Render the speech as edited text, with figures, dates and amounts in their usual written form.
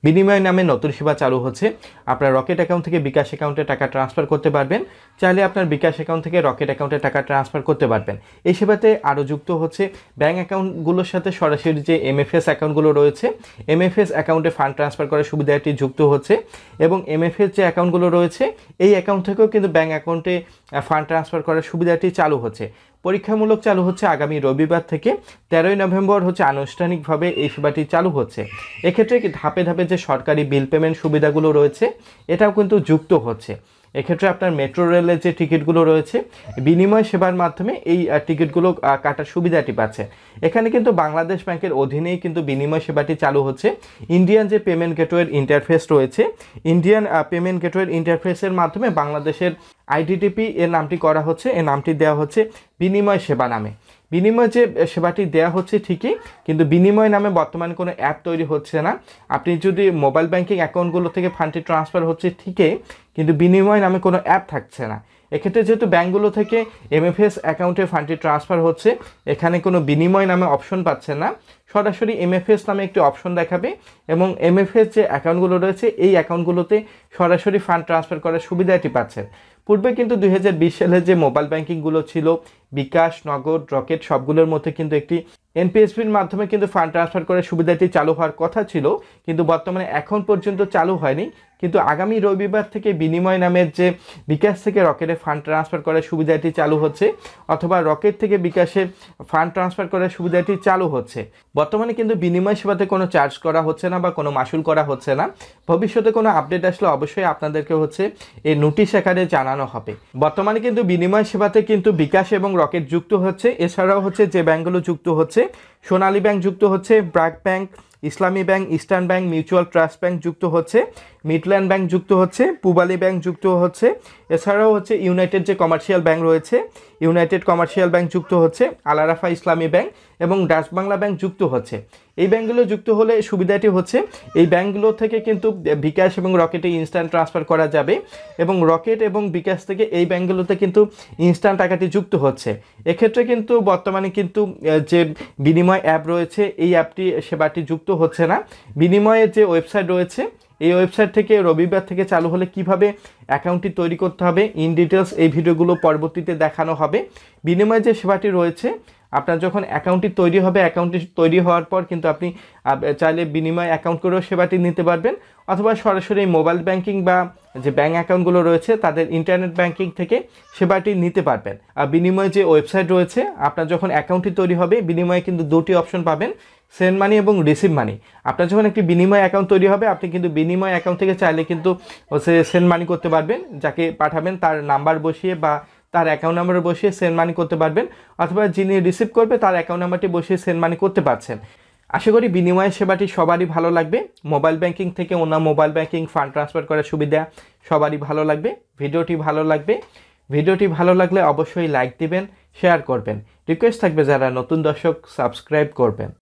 বিনিময় নামে নতুন সেবা চালু হচ্ছে। আপনার রকেট অ্যাকাউন্ট থেকে বিকাশ অ্যাকাউন্টে টাকা ট্রান্সফার করতে পারবেন, চাইলে আপনার বিকাশ অ্যাকাউন্ট থেকে রকেট অ্যাকাউন্টে টাকা ট্রান্সফার করতে পারবেন। এই সেবাতে আরও যুক্ত হচ্ছে ব্যাঙ্ক অ্যাকাউন্টগুলোর সাথে সরাসরি যে এমএফএস অ্যাকাউন্টগুলো রয়েছে, এমএফএস অ্যাকাউন্টে ফান্ড ট্রান্সফার করার সুবিধাটি যুক্ত হচ্ছে এবং এমএফএস যে অ্যাকাউন্টগুলো রয়েছে এই অ্যাকাউন্ট থেকেও কিন্তু ব্যাঙ্ক অ্যাকাউন্টে ফান্ড ট্রান্সফার করার সুবিধাটি চালু হচ্ছে। পরীক্ষামূলক চালু হচ্ছে আগামী রবিবার থেকে 13ই নভেম্বর আনুষ্ঠানিকভাবে এই সেবাটি চালু হচ্ছে। এক্ষেত্রে ধাপে ধাপে যে সরকারি বিল পেমেন্ট সুবিধাগুলো রয়েছে এটাও কিন্তু যুক্ত হচ্ছে। এক্ষেত্রে আপনার মেট্রো রেলের যে টিকিটগুলো রয়েছে বিনিময় সেবার মাধ্যমে এই টিকিটগুলো কাটার সুবিধাটি পাচ্ছে। এখানে কিন্তু বাংলাদেশ ব্যাংকের অধীনেই কিন্তু বিনিময় সেবাটি চালু হচ্ছে। ইন্ডিয়ান যে পেমেন্ট গেটওয়ের ইন্টারফেস রয়েছে, ইন্ডিয়ান পেমেন্ট গেটওয়ের ইন্টারফেসের মাধ্যমে বাংলাদেশের আইডিটিপি এর নামটি করা হচ্ছে, এর নামটি দেওয়া হচ্ছে বিনিময় সেবা নামে। বিনিময় যে সেবাটি দেওয়া হচ্ছে ঠিকই, কিন্তু বিনিময় নামে বর্তমানে কোনো অ্যাপ তৈরি হচ্ছে না। আপনি যদি মোবাইল ব্যাংকিং অ্যাকাউন্টগুলো থেকে ফান্ডটি ট্রান্সফার হচ্ছে ঠিকই, কিন্তু বিনিময় নামে কোনো অ্যাপ থাকছে না। এক্ষেত্রে যেহেতু ব্যাঙ্কগুলো থেকে এমএফএস অ্যাকাউন্টে ফান্ডটি ট্রান্সফার হচ্ছে, এখানে কোনো বিনিময় নামে অপশন পাচ্ছে না, সরাসরি এমএফএস নামে একটি অপশন দেখাবে এবং এমএফএস যে অ্যাকাউন্টগুলো রয়েছে এই অ্যাকাউন্টগুলোতে সরাসরি ফান্ড ট্রান্সফার করার সুবিধাটি পাচ্ছেন। পূর্বে কিন্তু 2020 সালে যে মোবাইল ব্যাংকিংগুলো ছিল, বিকাশ, নগদ, রকেট সবগুলোর মধ্যে কিন্তু একটি এনপিএসবির মাধ্যমে কিন্তু ফান্ড ট্রান্সফার করার সুবিধাটি চালু হওয়ার কথা ছিল, কিন্তু বর্তমানে এখন পর্যন্ত চালু হয়নি। কিন্তু আগামী রবিবার থেকে বিনিময় নামের যে বিকাশ থেকে রকেটে ফান্ড ট্রান্সফার করার সুবিধাটি চালু হচ্ছে, অথবা রকেট থেকে বিকাশে ফান্ড ট্রান্সফার করার সুবিধাটি চালু হচ্ছে। বর্তমানে কিন্তু বিনিময় সেবাতে কোনো চার্জ করা হচ্ছে না বা কোনো মাসুল করা হচ্ছে না। ভবিষ্যতে কোনো আপডেট আসলে অবশ্যই আপনাদেরকে এই নোটিশ আকারে জানানো হবে। বর্তমানে কিন্তু বিনিময় সেবাতে কিন্তু বিকাশ এবং রকেট যুক্ত হচ্ছে। এছাড়াও যে ব্যাংকগুলো যুক্ত হচ্ছে, সোনালী ব্যাংক যুক্ত হচ্ছে, ব্র্যাক ব্যাংক, ইসলামী bank, eastern bank, mutual trust bank যুক্ত হচ্ছে, মিডল্যান্ড ব্যাংক যুক্ত হচ্ছে, পূবালী ব্যাংক যুক্ত হচ্ছে। এছাড়াও ইউনাইটেড যে কমার্শিয়াল ব্যাংক রয়েছে, ইউনাইটেড কমার্শিয়াল ব্যাংক যুক্ত হচ্ছে, আল আরাফা ইসলামী ব্যাংক এবং ডাচ বাংলা ব্যাংক যুক্ত হচ্ছে। এই ব্যাংকগুলো যুক্ত হলে সুবিধাটি এই ব্যাংকগুলো থেকে কিন্তু বিকাশ এবং রকেটে ইনস্ট্যান্ট ট্রান্সফার করা যাবে এবং রকেট এবং বিকাশ থেকে এই ব্যাংকগুলোতে কিন্তু ইনস্ট্যান্ট টাকাটি যুক্ত হচ্ছে। এক্ষেত্রে কিন্তু বর্তমানে কিন্তু যে বিনিময় অ্যাপ রয়েছে এই অ্যাপটি সেবাটি যুক্ত হচ্ছে না। বিনিময়ের যে ওয়েবসাইট রয়েছে এই ওয়েবসাইট থেকে রবিবার থেকে চালু হলে কিভাবে অ্যাকাউন্টটি তৈরি করতে হবে ইন ডিটেলস এই ভিডিওগুলো পরবর্তীতে দেখানো হবে। বিনিময় যে সেবাটি রয়েছে, আপনার যখন অ্যাকাউন্টটি তৈরি হবে, অ্যাকাউন্টটি তৈরি হওয়ার পর কিন্তু আপনি চাইলে বিনিময় অ্যাকাউন্ট করেও সেবাটি নিতে পারবেন, অথবা সরাসরি মোবাইল ব্যাংকিং বা যে ব্যাঙ্ক অ্যাকাউন্টগুলো রয়েছে তাদের ইন্টারনেট ব্যাংকিং থেকে সেবাটি নিতে পারবেন। আর বিনিময় যে ওয়েবসাইট রয়েছে, আপনার যখন অ্যাকাউন্টটি তৈরি হবে বিনিময়ে কিন্তু দুটি অপশন পাবেন, সেন্ড মানি এবং রিসিভ মানি। আপনার যখন একটি বিনিময় অ্যাকাউন্ট তৈরি হবে আপনি কিন্তু বিনিময় অ্যাকাউন্ট থেকে চাইলে কিন্তু সেন্ড মানি করতে পারবেন, যাকে পাঠাবেন তার নাম্বার বসিয়ে বা তার অ্যাকাউন্ট নাম্বার বসিয়ে সেন্ড মানি করতে পারবেন, অথবা যিনি রিসিভ করবে তার অ্যাকাউন্ট নাম্বারটি বসিয়ে সেন্ড মানি করতে পারছেন। আশা করি বিনিময় সেবাটি সবারই ভালো লাগবে। মোবাইল ব্যাংকিং থেকে অন্য মোবাইল ব্যাংকিং ফান্ড ট্রান্সফার করার সুবিধা সবারই ভালো লাগবে। ভিডিওটি ভালো লাগলে অবশ্যই লাইক দিবেন, শেয়ার করবেন। রিকোয়েস্ট থাকবে যারা নতুন দর্শক সাবস্ক্রাইব করবেন।